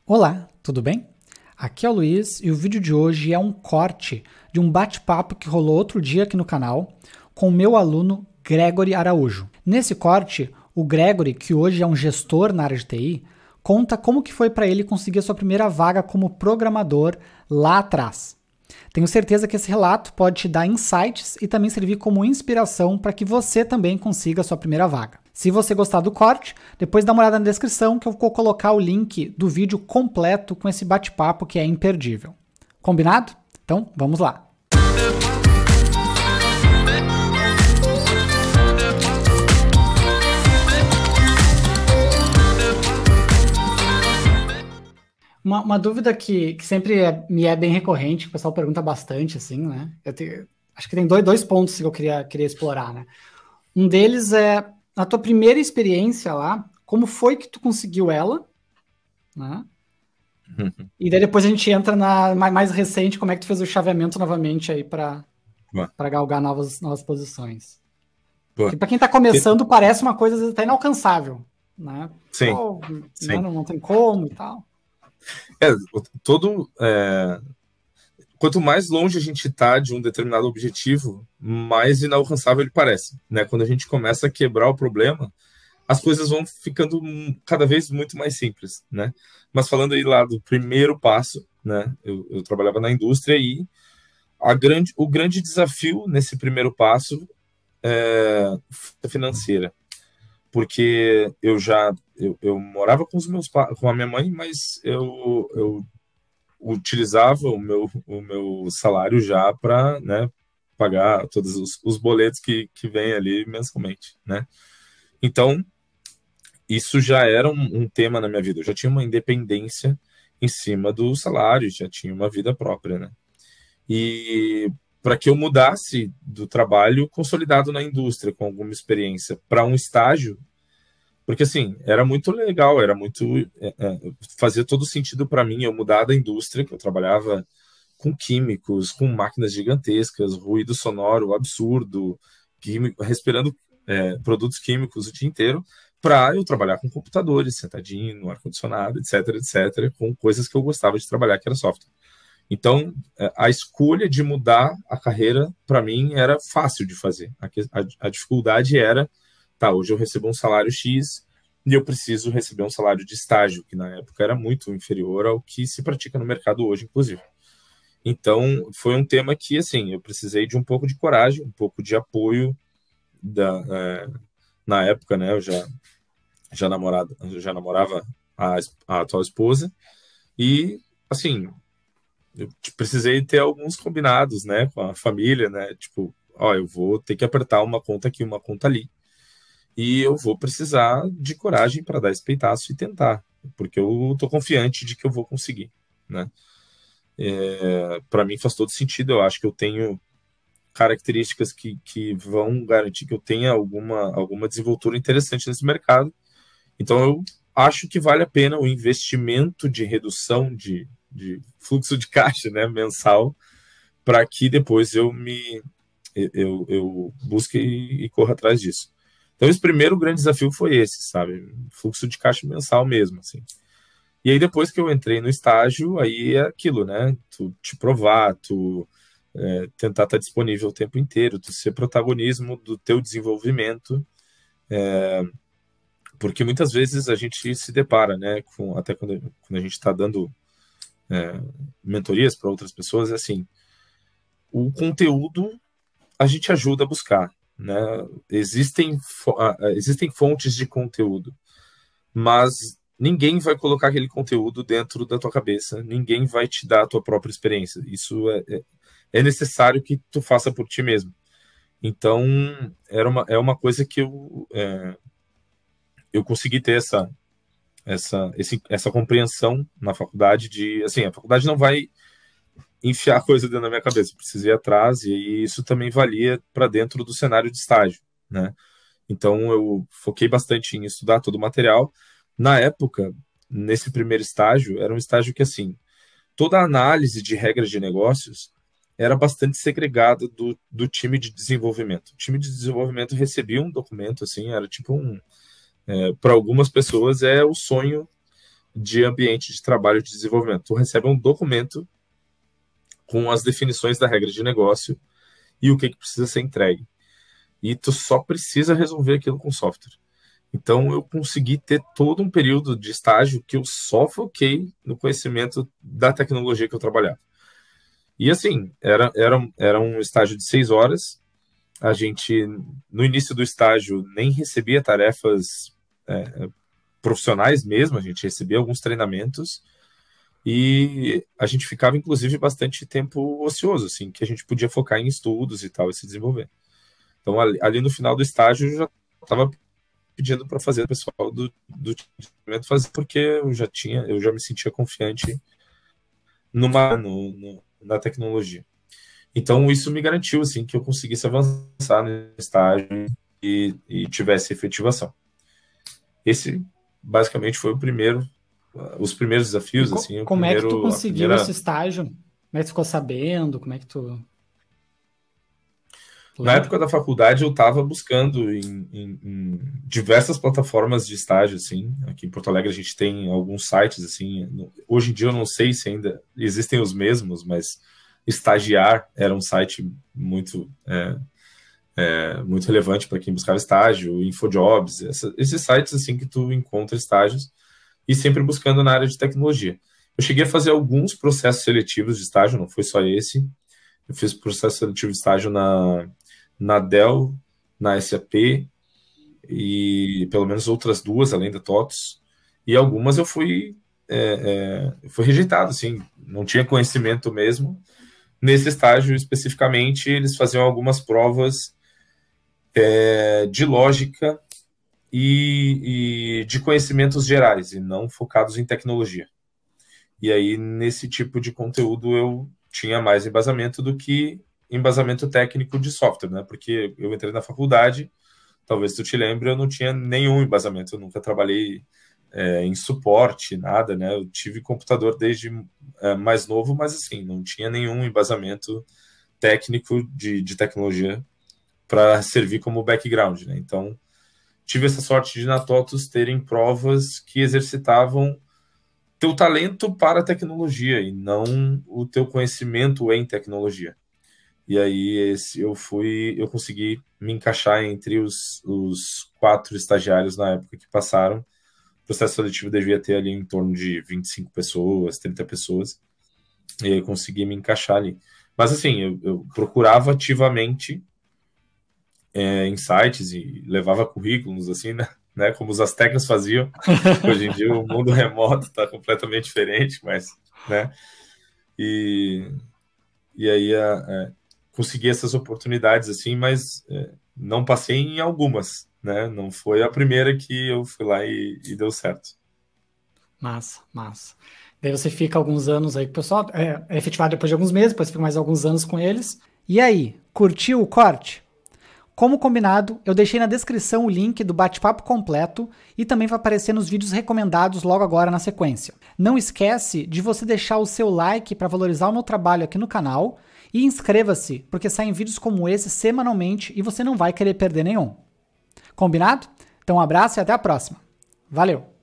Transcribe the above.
Olá, tudo bem? Aqui é o Luiz e o vídeo de hoje é um corte de um bate-papo que rolou outro dia aqui no canal com o meu aluno Gregory Araújo. Nesse corte, o Gregory, que hoje é um gestor na área de TI, conta como que foi para ele conseguir a sua primeira vaga como programador lá atrás. Tenho certeza que esse relato pode te dar insights e também servir como inspiração para que você também consiga a sua primeira vaga. Se você gostar do corte, depois dá uma olhada na descrição que eu vou colocar o link do vídeo completo com esse bate-papo que é imperdível. Combinado? Então, vamos lá. Uma dúvida que sempre me é bem recorrente, que o pessoal pergunta bastante, assim, né? Acho que tem dois pontos que eu queria explorar, né? Um deles é, na tua primeira experiência lá, como foi que tu conseguiu ela, né? E daí depois a gente entra na mais recente, como é que tu fez o chaveamento novamente aí para galgar novas posições. Porque para quem tá começando, parece uma coisa até inalcançável, né? Sim. Pô, sim. Né? Não tem como e tal. Quanto mais longe a gente está de um determinado objetivo, mais inalcançável ele parece, né? Quando a gente começa a quebrar o problema, as coisas vão ficando cada vez muito mais simples, né? Mas falando aí lá do primeiro passo, né? Eu trabalhava na indústria e o grande desafio nesse primeiro passo é financeira, porque eu morava com com a minha mãe, mas eu utilizava o meu salário já para, né, pagar todos os boletos que vêm ali mensalmente, né? Então, isso já era um tema na minha vida. Eu já tinha uma independência em cima do salário, já tinha uma vida própria, né? E para que eu mudasse do trabalho consolidado na indústria, com alguma experiência, para um estágio, porque, assim, era muito legal, fazia todo sentido para mim eu mudar da indústria, que eu trabalhava com químicos, com máquinas gigantescas, ruído sonoro absurdo, respirando produtos químicos o dia inteiro, para eu trabalhar com computadores, sentadinho, no ar-condicionado, etc., com coisas que eu gostava de trabalhar, que era software. Então, a escolha de mudar a carreira, para mim, era fácil de fazer. A dificuldade era, tá, hoje eu recebo um salário X e eu preciso receber um salário de estágio, que na época era muito inferior ao que se pratica no mercado hoje, inclusive. Então, foi um tema que, assim, eu precisei de um pouco de coragem, um pouco de apoio na época, né, eu já namorava a atual esposa e, assim, eu precisei ter alguns combinados, né, com a família, né, tipo, ó, eu vou ter que apertar uma conta aqui, uma conta ali, e eu vou precisar de coragem para dar esse peitaço e tentar, porque eu tô confiante de que eu vou conseguir, né. Para mim faz todo sentido, eu acho que eu tenho características que vão garantir que eu tenha alguma desenvoltura interessante nesse mercado, então eu acho que vale a pena o investimento de redução de fluxo de caixa, né, mensal, para que depois eu busque e corra atrás disso. Então, esse primeiro grande desafio foi esse, sabe? Fluxo de caixa mensal mesmo, assim. E aí, depois que eu entrei no estágio, aí é aquilo, né? Tu te provar, tentar estar disponível o tempo inteiro, tu ser protagonismo do teu desenvolvimento, porque muitas vezes a gente se depara, né? Até quando a gente está dando mentorias para outras pessoas, é assim, o conteúdo a gente ajuda a buscar, né? Existem fontes de conteúdo, mas ninguém vai colocar aquele conteúdo dentro da tua cabeça, ninguém vai te dar a tua própria experiência. Isso é necessário que tu faça por ti mesmo. Então, é uma coisa que eu consegui ter essa compreensão na faculdade de, assim, a faculdade não vai enfiar coisa dentro da minha cabeça, eu precisei ir atrás, e isso também valia para dentro do cenário de estágio, né? Então eu foquei bastante em estudar todo o material. Na época, nesse primeiro estágio, era um estágio que, assim, toda a análise de regras de negócios era bastante segregada do time de desenvolvimento. O time de desenvolvimento recebia um documento, assim, era tipo para algumas pessoas é o sonho de ambiente de trabalho de desenvolvimento. Tu recebe um documento com as definições da regra de negócio e o que precisa ser entregue. E tu só precisa resolver aquilo com software. Então, eu consegui ter todo um período de estágio que eu só foquei no conhecimento da tecnologia que eu trabalhava. E, assim, era um estágio de 6 horas. A gente, no início do estágio, nem recebia tarefas profissionais mesmo. A gente recebia alguns treinamentos. E a gente ficava, inclusive, bastante tempo ocioso, assim, que a gente podia focar em estudos e tal, e se desenvolver. Então, ali no final do estágio, eu já estava pedindo para fazer o pessoal do desenvolvimento fazer, porque eu já me sentia confiante na tecnologia. Então, isso me garantiu, assim, que eu conseguisse avançar no estágio e tivesse efetivação. Esse, basicamente, foi os primeiros desafios, assim. Como é que tu conseguiu esse estágio? Como é que tu ficou sabendo? Como é que tu... Na época da faculdade, eu estava buscando em diversas plataformas de estágio, assim. Aqui em Porto Alegre a gente tem alguns sites, assim. Hoje em dia eu não sei se ainda existem os mesmos, mas Estagiar era um site muito relevante para quem buscava estágio, InfoJobs, esses sites assim que tu encontra estágios e sempre buscando na área de tecnologia. Eu cheguei a fazer alguns processos seletivos de estágio, não foi só esse. Eu fiz processo seletivo de estágio na Dell, na SAP e pelo menos outras 2, além da TOTS. E algumas eu fui rejeitado, assim, não tinha conhecimento mesmo. Nesse estágio, especificamente, eles faziam algumas provas de lógica e de conhecimentos gerais, e não focados em tecnologia. E aí, nesse tipo de conteúdo, eu tinha mais embasamento do que embasamento técnico de software, né? Porque eu entrei na faculdade, talvez tu te lembre, eu não tinha nenhum embasamento, eu nunca trabalhei em suporte, nada, né? Eu tive computador desde mais novo, mas assim, não tinha nenhum embasamento técnico de tecnologia para servir como background, né? Então, tive essa sorte de na TOTUS terem provas que exercitavam teu talento para a tecnologia e não o teu conhecimento em tecnologia. E aí eu consegui me encaixar entre os 4 estagiários na época que passaram. O processo seletivo devia ter ali em torno de 25 pessoas, 30 pessoas, e aí eu consegui me encaixar ali. Mas assim, eu procurava ativamente em sites e levava currículos, assim, né, como os astecas faziam. Hoje em dia o mundo remoto está completamente diferente, mas, né, e aí consegui essas oportunidades, assim, mas não passei em algumas, né, não foi a primeira que eu fui lá e deu certo. Massa, massa. Daí você fica alguns anos aí com o pessoal, é efetivado depois de alguns meses, depois fica mais alguns anos com eles. E aí, curtiu o corte? Como combinado, eu deixei na descrição o link do bate-papo completo e também vai aparecer nos vídeos recomendados logo agora na sequência. Não esquece de você deixar o seu like para valorizar o meu trabalho aqui no canal e inscreva-se, porque saem vídeos como esse semanalmente e você não vai querer perder nenhum. Combinado? Então um abraço e até a próxima. Valeu!